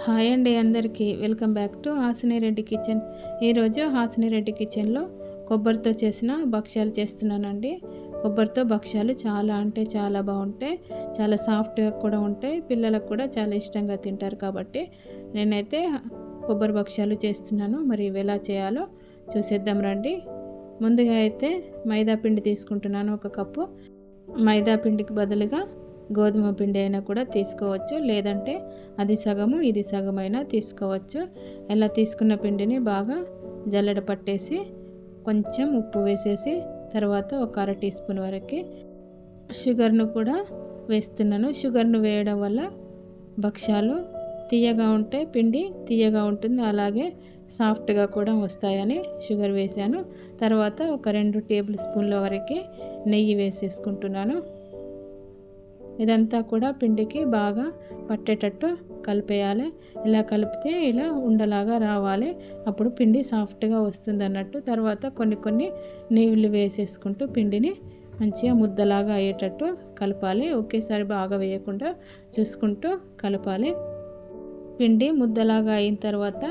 Hi అండి అందరికీ welcome back to హాసినిరెడ్డి kitchen. ఈరోజు హాసినిరెడ్డి కిచెన్లో కొబ్బరితో చేసిన భక్ష్యాలు చేస్తున్నానండి. కొబ్బరితో భక్ష్యాలు చాలా అంటే చాలా బాగుంటాయి, చాలా సాఫ్ట్గా కూడా ఉంటాయి, పిల్లలకు కూడా చాలా ఇష్టంగా తింటారు. కాబట్టి నేనైతే కొబ్బరి భక్ష్యాలు చేస్తున్నాను. మరి ఇవి ఎలా చేయాలో చూసేద్దాం రండి. ముందుగా అయితే మైదా పిండి తీసుకుంటున్నాను. 1 కప్పు మైదా పిండికి బదులుగా గోధుమ పిండి అయినా కూడా తీసుకోవచ్చు, లేదంటే అది సగము ఇది సగమైనా తీసుకోవచ్చు. ఇలా తీసుకున్న పిండిని బాగా జల్లెడ పట్టేసి కొంచెం ఉప్పు వేసేసి తర్వాత 1 అర టీ స్పూన్ వరకు షుగర్ను కూడా వేస్తున్నాను. షుగర్ను వేయడం వల్ల భక్ష్యాలు తీయగా ఉంటాయి, పిండి తీయగా ఉంటుంది, అలాగే సాఫ్ట్గా కూడా వస్తాయని షుగర్ వేసాను. తర్వాత 2 టేబుల్ స్పూన్ల వరకు నెయ్యి వేసేసుకుంటున్నాను. ఇదంతా కూడా పిండికి బాగా పట్టేటట్టు కలిపేయాలి. ఇలా కలిపితే ఇలా ఉండలాగా రావాలి, అప్పుడు పిండి సాఫ్ట్గా వస్తుంది అన్నట్టు. తర్వాత కొన్ని నీళ్ళు వేసేసుకుంటూ పిండిని మంచిగా ముద్దలాగా అయ్యేటట్టు కలపాలి. ఒకేసారి బాగా వేయకుండా చూసుకుంటూ కలపాలి. పిండి ముద్దలాగా అయిన తర్వాత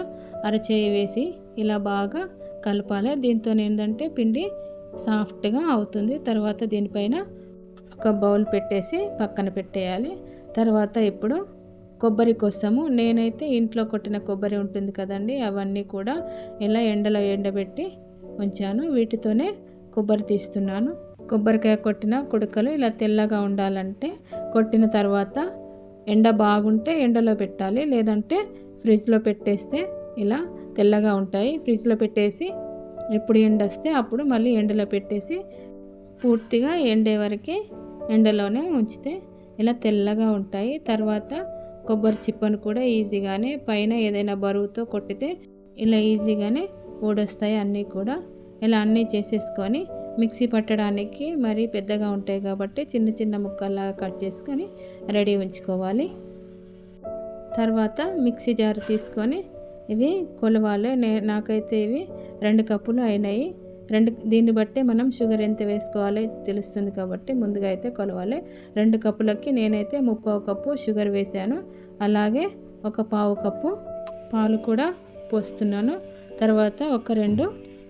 అరచేయి వేసి ఇలా బాగా కలపాలి. దీంతో ఏంటంటే పిండి సాఫ్ట్గా అవుతుంది. తర్వాత దీనిపైన ఒక బౌల్ పెట్టేసి పక్కన పెట్టేయాలి. తర్వాత ఇప్పుడు కొబ్బరి కోసము నేనైతే ఇంట్లో కొట్టిన కొబ్బరి ఉంటుంది కదండి, అవన్నీ కూడా ఇలా ఎండలో ఎండబెట్టి ఉంచాను. వీటితోనే కొబ్బరి తీస్తున్నాను. కొబ్బరికాయ కొట్టిన కుడకలు ఇలా తెల్లగా ఉండాలంటే కొట్టిన తర్వాత ఎండ బాగుంటే ఎండలో పెట్టాలి, లేదంటే ఫ్రిడ్జ్లో పెట్టేస్తే ఇలా తెల్లగా ఉంటాయి. ఫ్రిడ్జ్లో పెట్టేసి ఎప్పుడు ఎండ వస్తే అప్పుడు మళ్ళీ ఎండలో పెట్టేసి పూర్తిగా ఎండే వరకు ఎండలోనే ఉంచితే ఇలా తెల్లగా ఉంటాయి. తర్వాత కొబ్బరి చిప్పను కూడా ఈజీగానే పైన ఏదైనా బరువుతో కొట్టితే ఇలా ఈజీగానే ఊడొస్తాయి. అన్నీ కూడా ఇలా అన్నీ చేసేసుకొని మిక్సీ పట్టడానికి మరి పెద్దగా ఉంటాయి కాబట్టి చిన్న చిన్న ముక్కల్లాగా కట్ చేసుకొని రెడీ ఉంచుకోవాలి. తర్వాత మిక్సీ జార్ తీసుకొని ఇవి కొలవాలి. నాకైతే ఇవి 2 కప్పులు అయినాయి. దీన్ని బట్టే మనం షుగర్ ఎంత వేసుకోవాలో తెలుస్తుంది కాబట్టి ముందుగా అయితే కొలవాలి. 2 కప్పులకి నేనైతే 3/4 కప్పు షుగర్ వేసాను. అలాగే 1/4 కప్పు పాలు కూడా పోస్తున్నాను. తర్వాత 2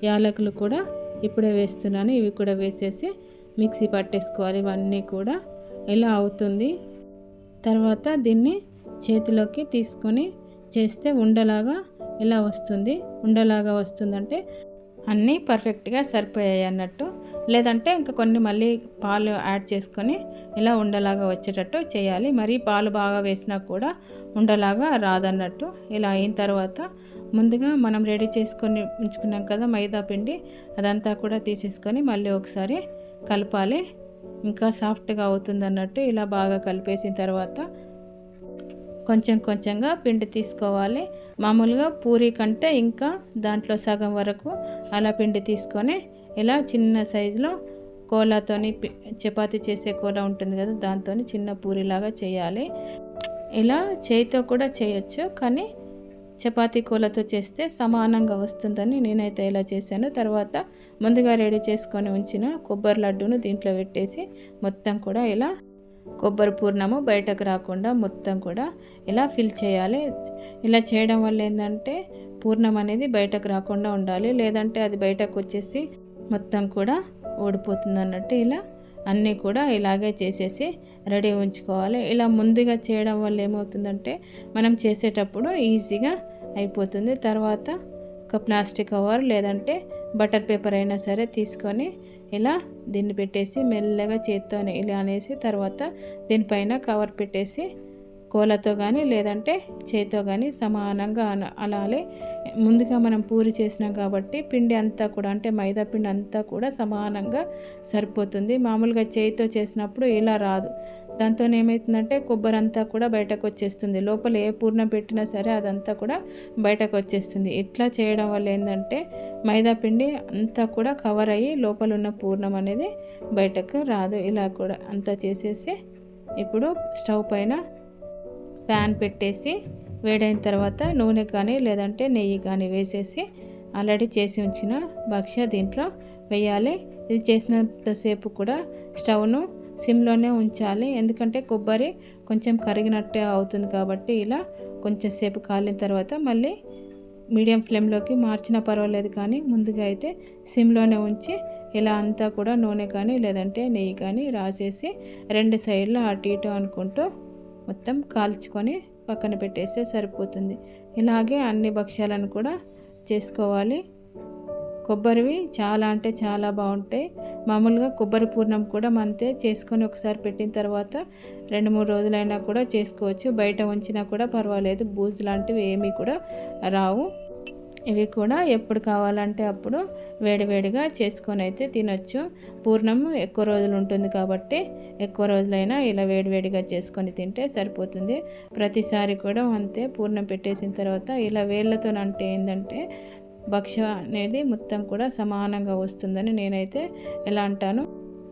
యాలకులు కూడా ఇప్పుడే వేస్తున్నాను. ఇవి కూడా వేసేసి మిక్సీ పట్టేసుకోవాలి. ఇవన్నీ కూడా ఇలా అవుతుంది. తర్వాత దీన్ని చేతిలోకి తీసుకొని చేస్తే ఉండలాగా ఇలా వస్తుంది. ఉండలాగా వస్తుందంటే అన్నీ పర్ఫెక్ట్గా సరిపోయాయి అన్నట్టు. లేదంటే ఇంకా కొన్ని మళ్ళీ పాలు యాడ్ చేసుకొని ఇలా ఉండలాగా వచ్చేటట్టు చేయాలి. మరి పాలు బాగా వేసినా కూడా ఉండలాగా రాదన్నట్టు. ఇలా అయిన తర్వాత ముందుగా మనం రెడీ చేసుకొని ఉంచుకున్నాం కదా మైదా పిండి, అదంతా కూడా తీసేసుకొని మళ్ళీ ఒకసారి కలపాలి. ఇంకా సాఫ్ట్గా అవుతుంది అన్నట్టు. ఇలా బాగా కలిపేసిన తర్వాత కొంచెంగా పిండి తీసుకోవాలి. మామూలుగా పూరీ కంటే ఇంకా దాంట్లో సగం వరకు అలా పిండి తీసుకొని ఇలా చిన్న సైజులో కోలాతోని చపాతీ చేసే కోలా ఉంటుంది కదా, దాంతో చిన్న పూరీలాగా చేయాలి. ఇలా చేయితో కూడా చేయొచ్చు, కానీ చపాతీ కోలతో చేస్తే సమానంగా వస్తుందని నేనైతే ఇలా చేశాను. తర్వాత ముందుగా రెడీ చేసుకొని ఉంచిన కొబ్బరి లడ్డూను దీంట్లో పెట్టేసి మొత్తం కూడా ఇలా కొబ్బరి పూర్ణము బయటకు రాకుండా మొత్తం కూడా ఇలా ఫిల్ చేయాలి. ఇలా చేయడం వల్ల ఏంటంటే పూర్ణం అనేది బయటకు రాకుండా ఉండాలి, లేదంటే అది బయటకు వచ్చేసి మొత్తం కూడా ఓడిపోతుంది అన్నట్టు. ఇలా అన్నీ కూడా ఇలాగే చేసేసి రెడీ ఉంచుకోవాలి. ఇలా ముందుగా చేయడం వల్ల ఏమవుతుందంటే మనం చేసేటప్పుడు ఈజీగా అయిపోతుంది. తర్వాత ఒక ప్లాస్టిక్ కవర్ లేదంటే బటర్ పేపర్ అయినా సరే తీసుకొని ఇలా దీన్ని పెట్టేసి మెల్లగా చేత్తోనే ఇలా అనేసి తర్వాత దీనిపైన కవర్ పెట్టేసి కోలతో కానీ లేదంటే చేతితో కానీ సమానంగా అలాగే ముందుగా మనం పూరి చేసినాం కాబట్టి పిండి అంతా కూడా అంటే మైదా పిండి అంతా కూడా సమానంగా సరిపోతుంది. మామూలుగా చేతితో చేసినప్పుడు ఇలా రాదు. దాంతో ఏమవుతుందంటే కొబ్బరి అంతా కూడా బయటకు వచ్చేస్తుంది. లోపల ఏ పూర్ణం పెట్టినా సరే అదంతా కూడా బయటకు వచ్చేస్తుంది. ఇట్లా చేయడం వల్ల ఏంటంటే మైదా పిండి అంతా కూడా కవర్ అయ్యి లోపల ఉన్న పూర్ణం అనేది బయటకు రాదు. ఇలా కూడా అంతా చేసేసి ఇప్పుడు స్టవ్ పైన ప్యాన్ పెట్టేసి వేడైన తర్వాత నూనె కానీ లేదంటే నెయ్యి కానీ వేసేసి ఆల్రెడీ చేసి ఉంచిన భక్ష్య దీంట్లో వేయాలి. ఇది చేసినంతసేపు కూడా స్టవ్ను సిమ్లోనే ఉంచాలి, ఎందుకంటే కొబ్బరి కొంచెం కరిగినట్టే అవుతుంది కాబట్టి ఇలా కొంచెం సేపు కాలిన తర్వాత మళ్ళీ మీడియం ఫ్లేమ్లోకి మార్చినా పర్వాలేదు, కానీ ముందుగా అయితే సిమ్లోనే ఉంచి ఇలా అంతా కూడా నూనె కానీ లేదంటే నెయ్యి కానీ రాసేసి 2 సైడ్లు అటు ఇటు అనుకుంటూ మొత్తం కాల్చుకొని పక్కన పెట్టేస్తే సరిపోతుంది. ఇలాగే అన్ని భక్ష్యాలను కూడా చేసుకోవాలి. కొబ్బరివి చాలా అంటే చాలా బాగుంటాయి. మామూలుగా కొబ్బరి పూర్ణం కూడా మనతే చేసుకొని ఒకసారి పెట్టిన తర్వాత 2-3 రోజులైనా కూడా చేసుకోవచ్చు. బయట ఉంచినా కూడా పర్వాలేదు, బూజు లాంటివి ఏమీ కూడా రావు. ఇవి కూడా ఎప్పుడు కావాలంటే అప్పుడు వేడివేడిగా చేసుకొని అయితే తినొచ్చు. పూర్ణం ఎక్కువ రోజులు ఉంటుంది కాబట్టి ఎక్కువ రోజులైనా ఇలా వేడివేడిగా చేసుకొని తింటే సరిపోతుంది. ప్రతిసారి కూడా అంతే, పూర్ణం పెట్టేసిన తర్వాత ఇలా వేళ్ళతో అంటే ఏంటంటే భక్ష్య అనేది మొత్తం కూడా సమానంగా వస్తుందని నేనైతే ఎలా అంటాను.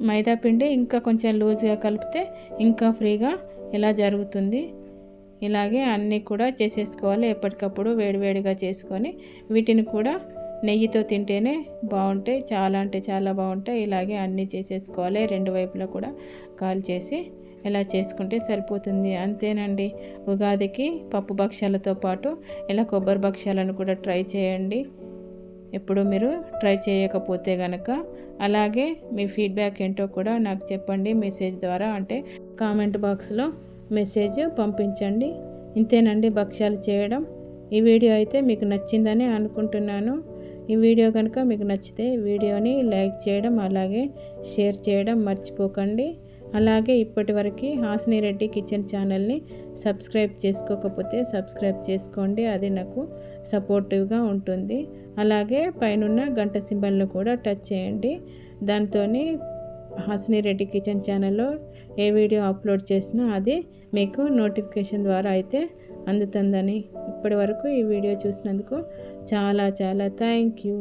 మైదా పిండి ఇంకా కొంచెం లూజ్గా కలిపితే ఇంకా ఫ్రీగా ఇలా జరుగుతుంది. ఇలాగే అన్నీ కూడా చేసేసుకోవాలి. ఎప్పటికప్పుడు వేడివేడిగా చేసుకొని వీటిని కూడా నెయ్యితో తింటేనే బాగుంటాయి, చాలా అంటే చాలా బాగుంటాయి. ఇలాగే అన్నీ చేసేసుకోవాలి. 2 వైపులా కూడా కాల్చేసి ఇలా చేసుకుంటే సరిపోతుంది. అంతేనండి. ఉగాదికి పప్పు భక్ష్యాలతో పాటు ఇలా కొబ్బరి భక్ష్యాలను కూడా ట్రై చేయండి. ఎప్పుడు మీరు ట్రై చేయకపోతే కనుక. అలాగే మీ ఫీడ్బ్యాక్ ఏంటో కూడా నాకు చెప్పండి మెసేజ్ ద్వారా, అంటే కామెంట్ బాక్స్లో మెసేజ్ పంపించండి. ఇంతేనండి భక్ష్యాలు చేయడం. ఈ వీడియో అయితే మీకు నచ్చిందని అనుకుంటున్నాను. ఈ వీడియో కనుక మీకు నచ్చితే వీడియోని లైక్ చేయడం అలాగే షేర్ చేయడం మర్చిపోకండి. అలాగే ఇప్పటివరకు హాసిని రెడ్డి కిచెన్ ఛానల్ని సబ్స్క్రైబ్ చేసుకోకపోతే సబ్స్క్రైబ్ చేసుకోండి, అది నాకు సపోర్టివ్గా ఉంటుంది. అలాగే పైనున్న గంట సింబల్ను కూడా టచ్ చేయండి. దాంతో హాసిని రెడ్డి కిచెన్ ఛానల్లో ఏ వీడియో అప్లోడ్ చేసినా అది మీకు నోటిఫికేషన్ ద్వారా అయితే అందుతుందని. ఇప్పటి వరకు ఈ వీడియో చూసినందుకు చాలా చాలా థ్యాంక్ యూ.